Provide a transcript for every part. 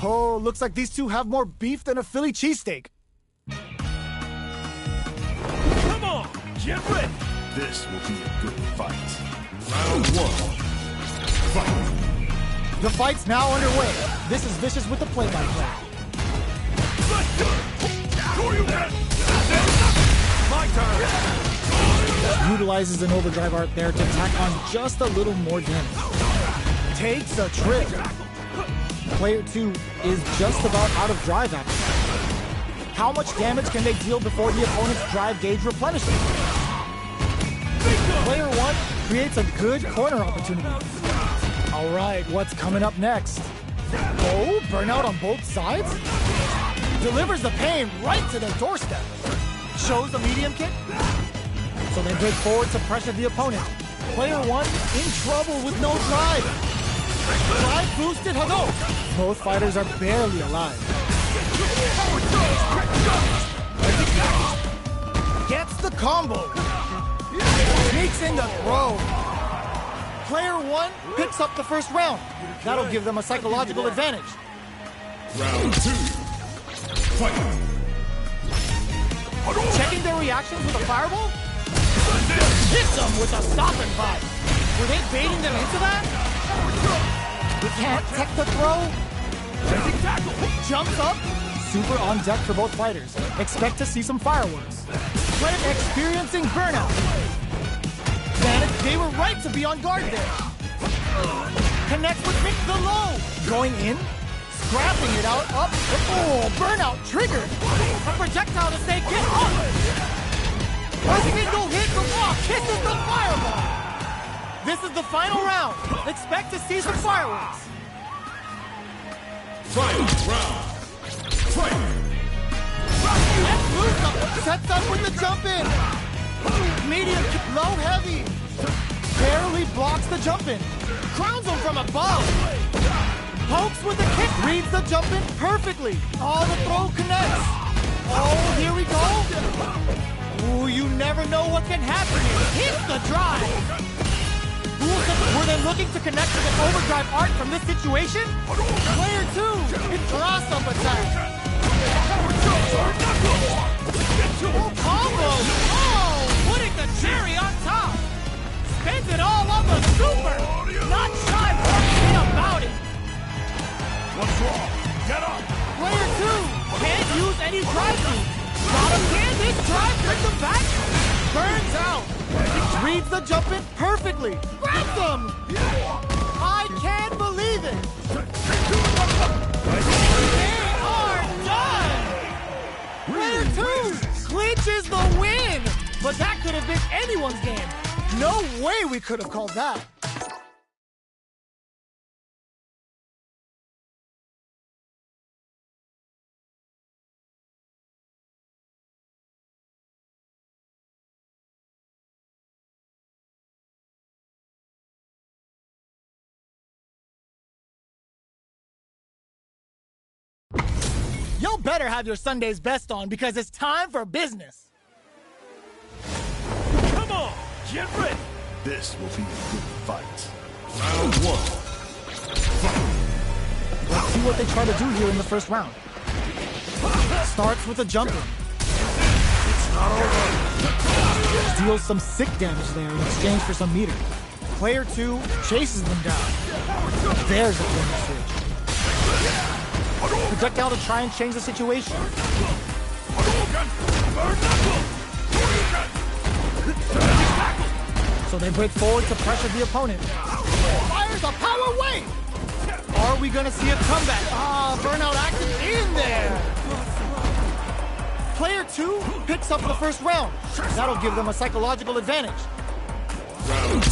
Oh, looks like these two have more beef than a Philly cheesesteak. Come on, get ready. This will be a good fight. Round 1. Fight. The fight's now underway. This is Vicious with the play-by-play. My turn. Utilizes an overdrive art there to tack on just a little more damage. Takes a trip. Player 2 is just about out of drive after that. How much damage can they deal before the opponent's drive gauge replenishes? Player 1 creates a good corner opportunity. All right, what's coming up next? Oh, burnout on both sides? Delivers the pain right to their doorstep. Shows the medium kick. So they break forward to pressure the opponent. Player 1 in trouble with no drive. Drive boosted Hadouken. Both fighters are barely alive. Gets the combo. Sneaks in the throw. Player 1 picks up the first round. That'll give them a psychological advantage. Round 2. Fight. Checking their reactions with a fireball? Hits them with a stop and fight. Were they baiting them into that? We can't tech the throw. Jumps up. Super on deck for both fighters. Expect to see some fireworks. Player experiencing burnout. They were right to be on guard there. Connects with Mick the low. Going in. Scrapping it out. Up. Oh, burnout triggered. A projectile to stay get up. A single hit from off. Kisses the fireball. This is the final round. Expect to see some fireworks. Final round. Fight. Sets up with the jump in. Medium, low, heavy. Barely blocks the jump in. Crowns him from above. Pokes with the kick. Reads the jump in perfectly. Oh, the throw connects. Oh, here we go. Ooh, you never know what can happen here. Hits the drive. Were they looking to connect with an overdrive art from this situation? Player 2, it's cross-up attack. Oh, combo! Oh, putting the cherry on top. Spins it all on the super. Not shy one bit about it. What's wrong? Get up. Player 2 can't use any drive moves. Got him, can this drive bring them back? Burns out. Reads the jump in perfectly. Grabs them. I can't believe it. They are done. Player 2 clinches the win. But that could have been anyone's game. No way we could have called that. Y'all better have your Sunday's best on because it's time for business. Come on, get ready. This will be a good fight. Round 1. Fight. Let's see what they try to do here in the first round. Starts with a jump in. It's not over. Deals some sick damage there in exchange for some meter. Player 2 chases them down. There's a corner switch. Projectile to try and change the situation. So they break forward to pressure the opponent. Fires a power wave! Are we gonna see a comeback? Ah, burnout active in there! Player 2 picks up the first round. That'll give them a psychological advantage. Round 2.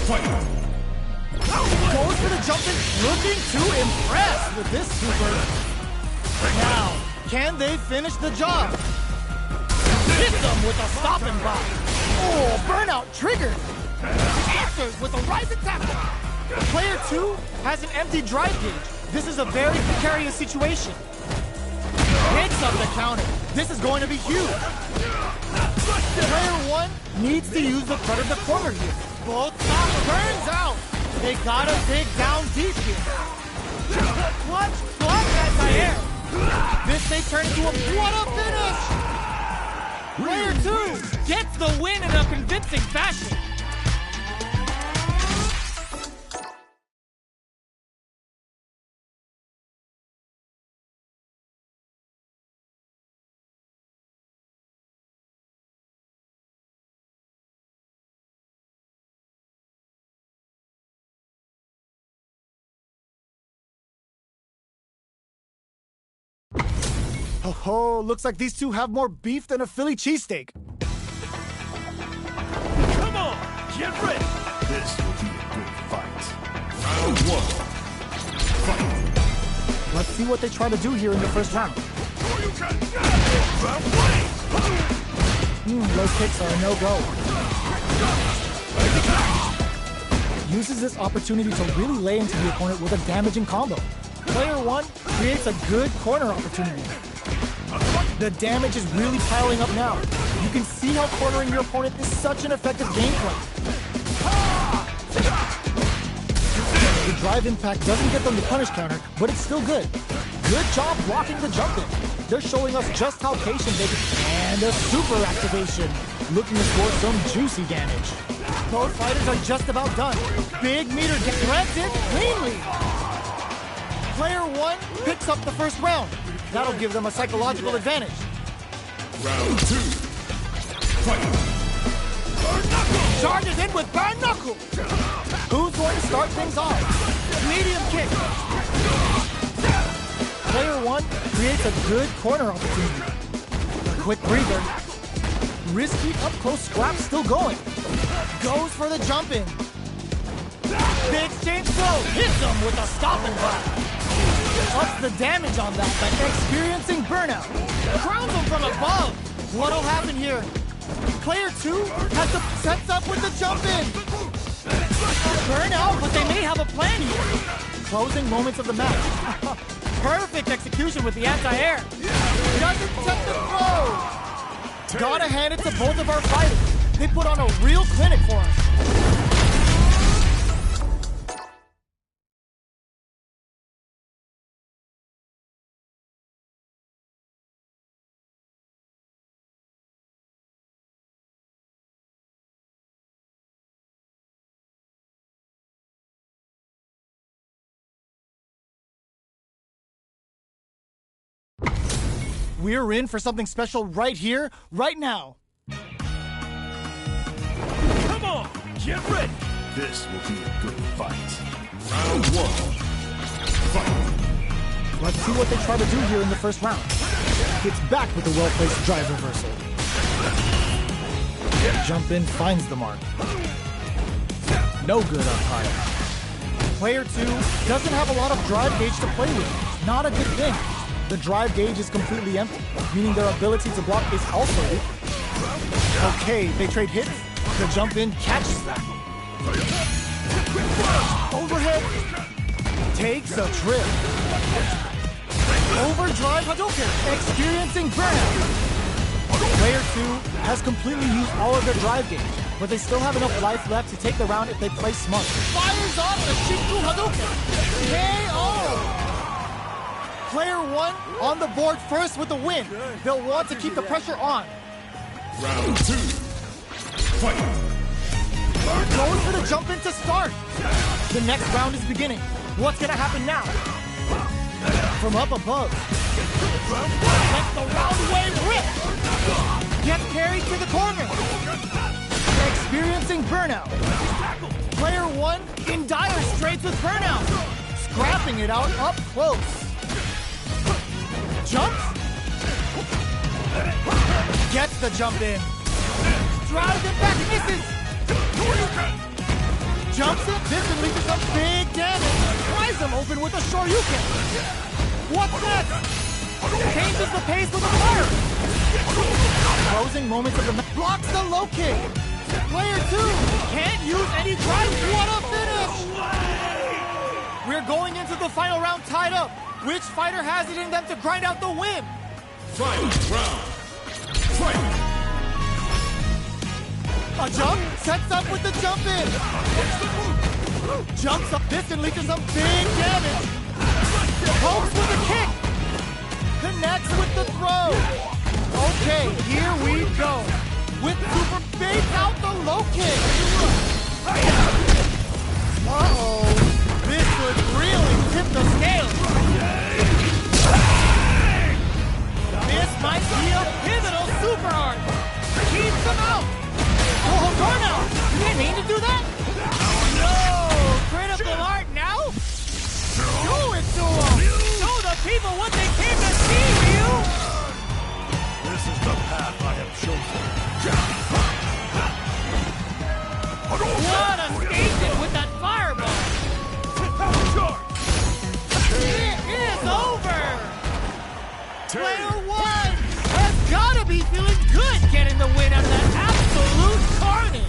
Fight. Goes for the jump in, looking to impress with this super. Now, can they finish the job? Hits them with a stop and block. Oh, burnout triggered. Answers with a rising tackle. Player 2 has an empty drive gauge. This is a very precarious situation. Hits up the counter. This is going to be huge. Player 1 needs to use the front of the corner here. Both top burns out. They gotta dig down deep here. Clutch, block anti-air. This may turn into a what a finish! Player 2 gets the win in a convincing fashion. Oh, looks like these two have more beef than a Philly cheesesteak. Come on, get ready. This will be a good fight. Round 1. Fight. Let's see what they try to do here in the first round. Low kicks are a no-go. Uses this opportunity to really lay into the opponent with a damaging combo. Player 1 creates a good corner opportunity. The damage is really piling up now. You can see how cornering your opponent is such an effective gameplay. The drive impact doesn't get them the punish counter, but it's still good. Good job blocking the jump in. They're showing us just how patient they can. And a super activation. Looking to score some juicy damage. Both fighters are just about done. Big meter threads it cleanly. Player 1 picks up the first round. That'll give them a psychological advantage. Round 2. Fight. Charges in with bare knuckle. Who's going to start things off? Medium kick. Player 1 creates a good corner opportunity. Quick breather. Risky up-close scrap still going. Goes for the jump in. The exchange throw hits him with a stop and block. Ups the damage on that by experiencing burnout. Crowns him from above. What'll happen here? Player 2 sets up with the jump in. Burnout, but they may have a plan here. Closing moments of the match. Perfect execution with the anti-air. Doesn't set the throw. Gotta hand it to both of our fighters. They put on a real clinic for us. We're in for something special right here, right now. Come on, get ready. This will be a good fight. Round 1. Fight. Let's see what they try to do here in the first round. Gets back with a well-placed drive reversal. Jump in finds the mark. No good up high. Player 2 doesn't have a lot of drive gauge to play with. Not a good thing. The drive gauge is completely empty, meaning their ability to block is also weak. Okay, they trade hits. The jump in catches that. Overhead takes a trip. Overdrive Hadouken, experiencing burnout. Player 2 has completely used all of their drive gauge, but they still have enough life left to take the round if they play smart. Fires off the Shinku Hadouken. KO! Player 1 on the board first with the win. They'll want to keep the pressure on. Round 2. Fight. Goes for the jump in to start. The next round is beginning. What's gonna happen now? From up above. Lets the round wave rip. Gets carried to the corner. Experiencing burnout. Player 1 in dire straits with burnout. Scrapping it out up close. Jumps. Gets the jump in. Drives it back, misses. Jumps it, this can lead to some big damage. Tries him open with a Shoryuken. What's next? Changes the pace with a fire. Closing moments of the match. Blocks the low kick. Player 2 can't use any drive. What a finish! We're going into the final round tied up. Which fighter has it in them to grind out the win? Final round. Fight. A jump, sets up with the jump in. Jumps up this and leads to some big damage. Pokes with the kick. Connects with the throw. Okay, here we go. With super fakes out the low kick. Uh-oh. This could really tip the scales. This might be a pivotal super art. Keeps him out. Oh, burnout. You didn't mean to do that? No. Critical art now? Show it to them. Show the people what they came to see, Ryu. This is the path I have chosen. What a statement with that fireball. It is over. Player 1 has got to be feeling good getting the win out of that absolute carnage.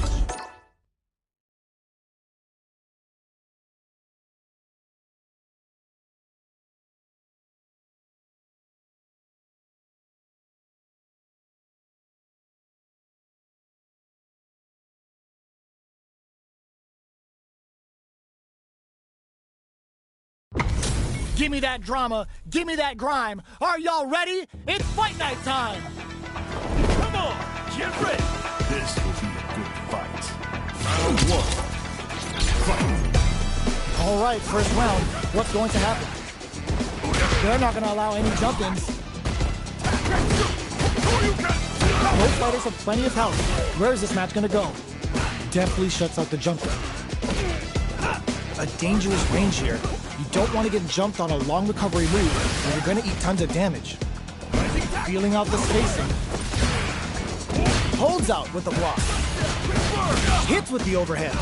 Give me that drama, give me that grime. Are y'all ready? It's fight night time. Come on, get ready. This will be a good fight. Round 1. Fight. All right, first round. What's going to happen? They're not going to allow any jump-ins. Both fighters have plenty of health. Where is this match going to go? Definitely shuts out the jumper. A dangerous range here. You don't want to get jumped on a long recovery move, or you're going to eat tons of damage. Feeling out the spacing. Holds out with the block. Hits with the overhead.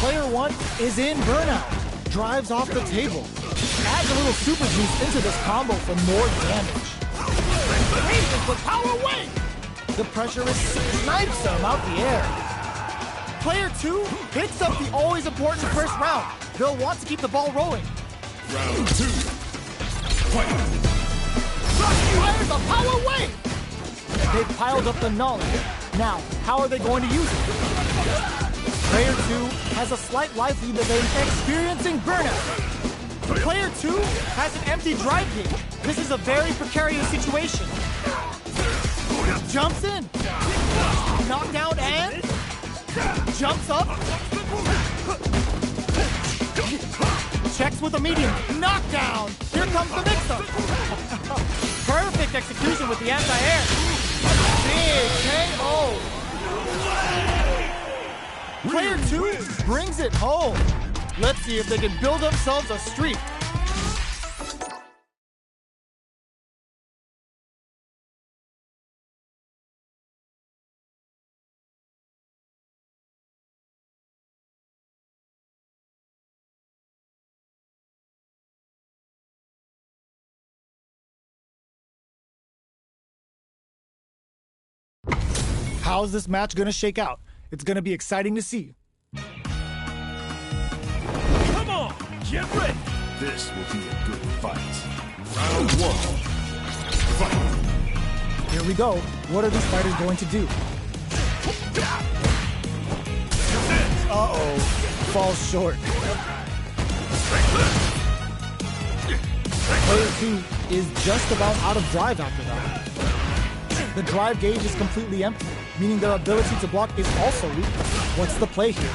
Player 1 is in burnout. Drives off the table. Adds a little super juice into this combo for more damage. Raises with power wing. The pressure is snipes him out the air. Player 2 picks up the always important first round. They'll want to keep the ball rolling. Round 2. Fight. Fires the power wing. They've piled up the knowledge. Now, how are they going to use it? Player 2 has a slight life lead that they're experiencing burnout. Player 2 has an empty drive gauge. This is a very precarious situation. Jumps in. Knockdown and jumps up. Checks with a medium. Knockdown. Here comes the mix-up. Perfect execution with the anti-air. Big KO. Player 2 brings it home. Let's see if they can build themselves a streak. How's this match going to shake out? It's going to be exciting to see. Come on, get ready. This will be a good fight. Round 1. Fight. Here we go. What are these fighters going to do? Uh-oh. Falls short. Player 2 is just about out of drive after that. The drive gauge is completely empty, meaning their ability to block is also weak. What's the play here?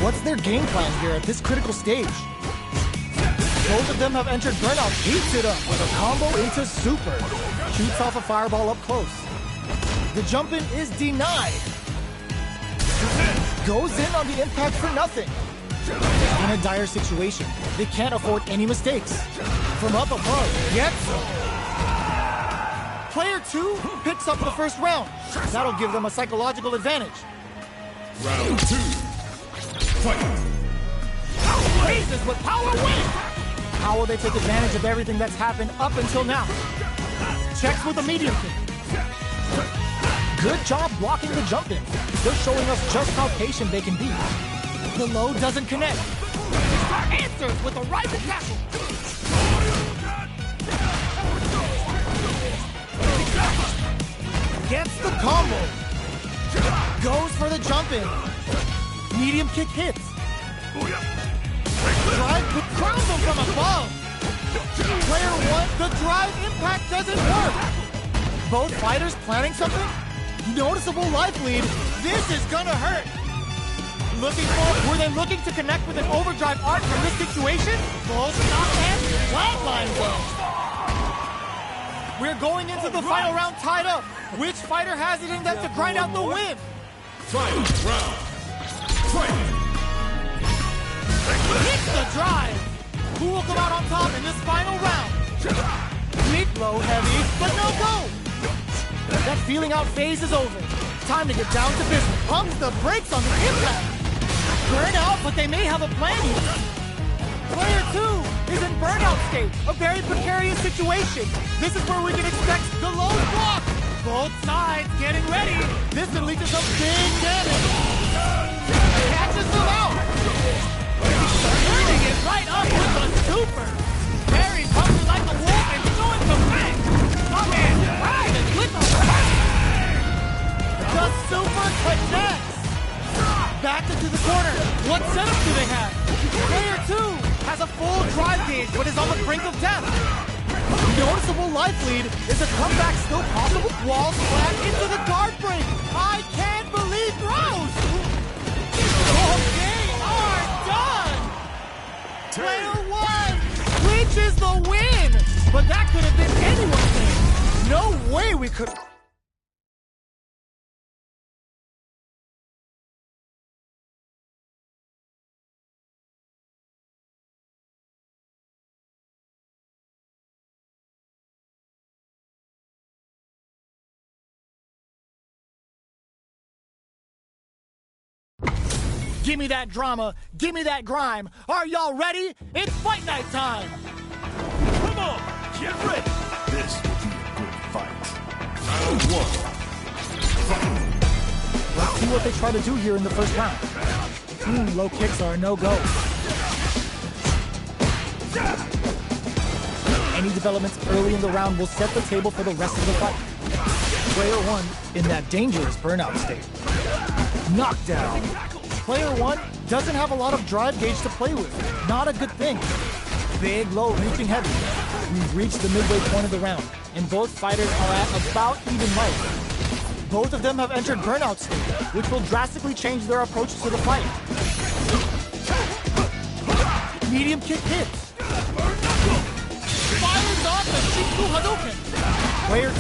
What's their game plan here at this critical stage? Both of them have entered burnout. Heats it up with a combo into super. Shoots off a fireball up close. The jump-in is denied. Goes in on the impact for nothing. In a dire situation, they can't afford any mistakes. From up above, yet Player 2 picks up the first round. That'll give them a psychological advantage. Round 2. Fight. Raises with power wing. How will they take advantage of everything that's happened up until now? Checks with a medium kick. Good job blocking the jump in. They're showing us just how patient they can be. The low doesn't connect. Answers with a rising tackle. Gets the combo. Goes for the jump in. Medium kick hits. Drive with crowns him from above. The drive impact doesn't work. Both fighters planning something? Noticeable life lead. This is gonna hurt. Were they looking to connect with an overdrive art from this situation? Full stop and flatline goes. We're going into the final round tied up. Which fighter has it in them to grind out the win? Final round. Fight! Hit the drive. Who will come out on top in this final round? Low heavy, but no go. That feeling out phase is over. Time to get down to business. Pumps the brakes on the impact. Burnout, but they may have a plan here. Player 2 is in burnout state, a very precarious situation. This is where we can expect the low block. Both sides getting ready. This can lead to some big damage. Catches them out. Turning it right up with the super. Very pumping like a wolf and showing some bang. My man, riding with the bang. The super connects. Back into the corner. What setup do they have? Player 2 has a full drive gauge, but is on the brink of death. Noticeable life lead. Is a comeback still possible? Wall flat into the guard break. I can't believe throws. They are done. Player 1 reaches the win. But that could have been anyone's thing. No way we could... Give me that drama. Give me that grime. Are y'all ready? It's fight night time. Come on, get ready. This will be a good fight. Round 1. Fight! Let's see what they try to do here in the first round. Low kicks are a no-go. Any developments early in the round will set the table for the rest of the fight. Player 1 in that dangerous burnout state. Knockdown. Player 1 doesn't have a lot of drive gauge to play with. Not a good thing. Big low reaching heavy. We've reached the midway point of the round, and both fighters are at about even life. Both of them have entered burnout state, which will drastically change their approach to the fight. Medium kick hits. Fires off the Shiku Hadouken. Player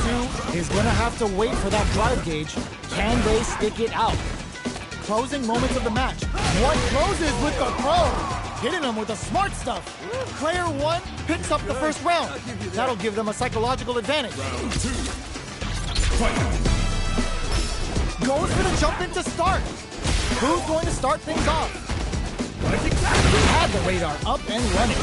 2 is gonna have to wait for that drive gauge. Can they stick it out? Closing moments of the match. One closes with the throw. Hitting them with the smart stuff. Player 1 picks up the first round. That'll give them a psychological advantage. Round 2. Fight! Goes for the jump in to start. Who's going to start things off? We had the radar up and running.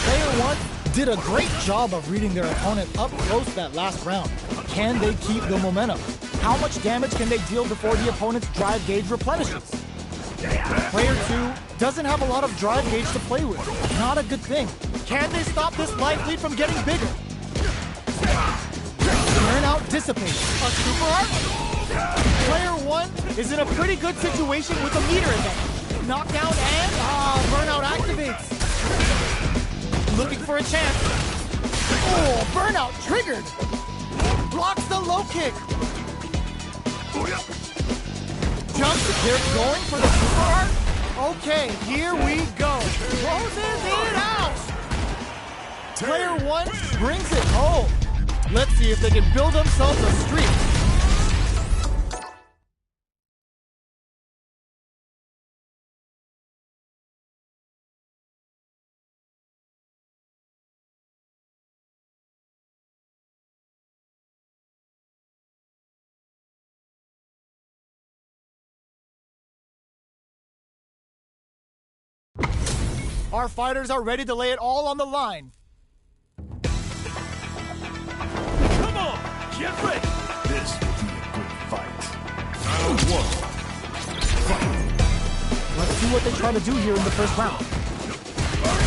Player 1 did a great job of reading their opponent up close that last round. Can they keep the momentum? How much damage can they deal before the opponent's drive gauge replenishes? Player 2 doesn't have a lot of drive gauge to play with. Not a good thing. Can they stop this life lead from getting bigger? Burnout dissipates. A super art? Player 1 is in a pretty good situation with a meter advantage. Knockdown and burnout activates. Looking for a chance. Oh, burnout triggered. Blocks the low kick. Jumps. They're going for the super art. Okay, here we go. Closes it out. Player 1 brings it home. Let's see if they can build themselves a streak. Our fighters are ready to lay it all on the line. Come on, get ready. This will be a good fight. Round 1. Fight! Let's see what they try to do here in the first round.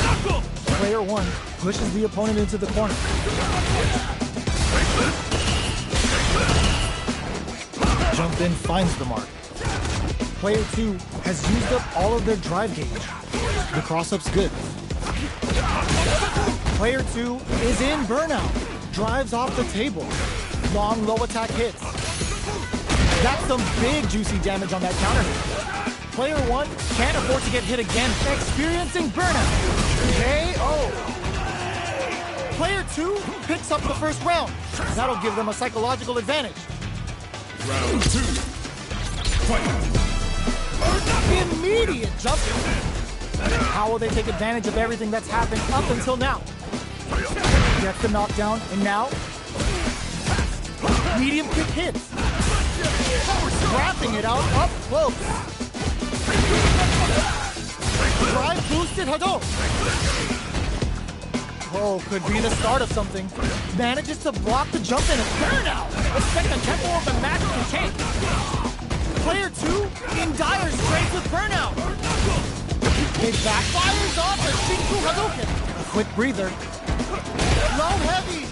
Knuckle. Player 1 pushes the opponent into the corner. Jump in finds the mark. Player 2 has used up all of their drive gauge. The cross-up's good. Player 2 is in burnout. Drives off the table. Long low attack hits. That's some big juicy damage on that counter hit. Player 1 can't afford to get hit again. Experiencing burnout. KO. Player 2 picks up the first round. That'll give them a psychological advantage. Round 2. Fight. Immediate jump. How will they take advantage of everything that's happened up until now? Gets the knockdown, and now medium kick hits. Wrapping it out up close. Drive boosted Hadouken. Oh, could be the start of something. Manages to block the jump in a burnout. Expect the tempo of the match to change. Player 2 in dire straits with burnout. It backfires off the Shinku Hadouken. A quick breather. Low heavy.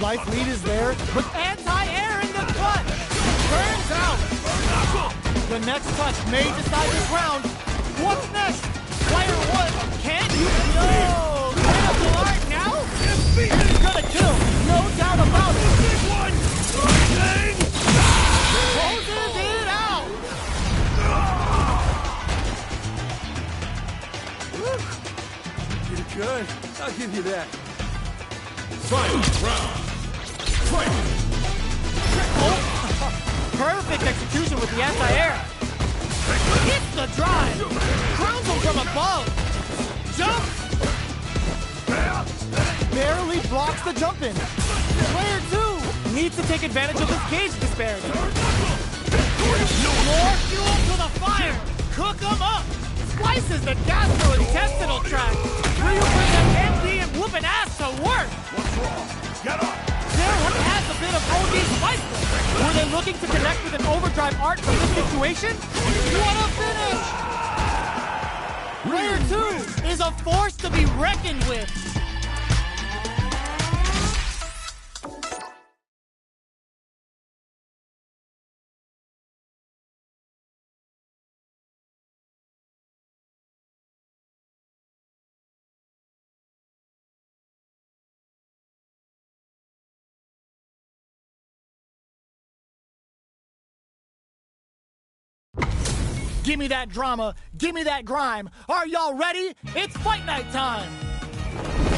Life lead is there, but anti-air in the cut. Burns out. The next touch may decide this round. What's next? Player 1, can you know? Art now? He's gonna kill, no doubt about it. Closes it out. You're good. I'll give you that. Final round. Fight. Oh, perfect execution with the anti-air. Hits the drive. Crowns him from above. Jumps. Barely blocks the jump in. Player 2 needs to take advantage of this gauge disparity. More fuel to the fire. Cook them up. Slices the gastrointestinal tract. Ryu brings an empty and whooping ass to work. What's wrong? Get up! There has a bit of OD spice. Were they looking to connect with an overdrive art from this situation? What a finish! Player 2 is a force to be reckoned with. Give me that drama, give me that grime. Are y'all ready? It's fight night time.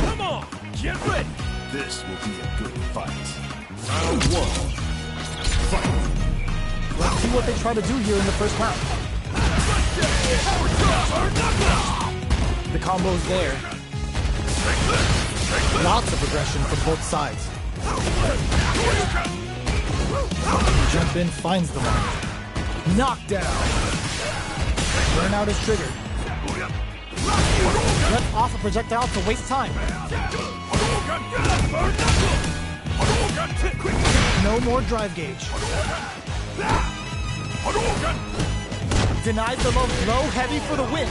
Come on! Get ready! This will be a good fight. Round 1. Fight. Let's see what they try to do here in the first round. The combo's there. Lots of aggression from both sides. Jump in finds the mark. Knockdown. Burnout is triggered. Let off a projectile to waste time. No more drive gauge. Denies the low heavy for the win.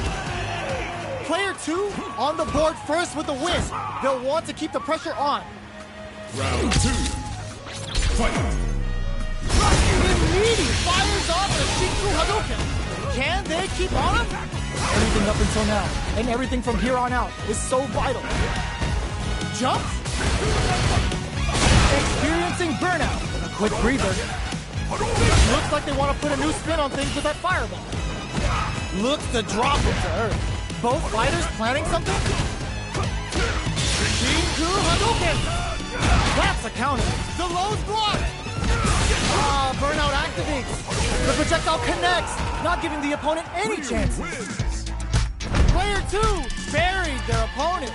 Player 2 on the board first with the win. They'll want to keep the pressure on. Round 2. Fight. Immediate fires off the Shinku Hadouken. Can they keep on him? Everything up until now, and everything from here on out, is so vital. Jumps. Experiencing burnout. A quick breather. Looks like they want to put a new spin on things with that fireball. Looks to drop him to earth. Both fighters planning something? Shinku Hadouken! That's a counter. The low's blocked. Burnout activates. The projectile connects, not giving the opponent any chances. Player 2 buried their opponent.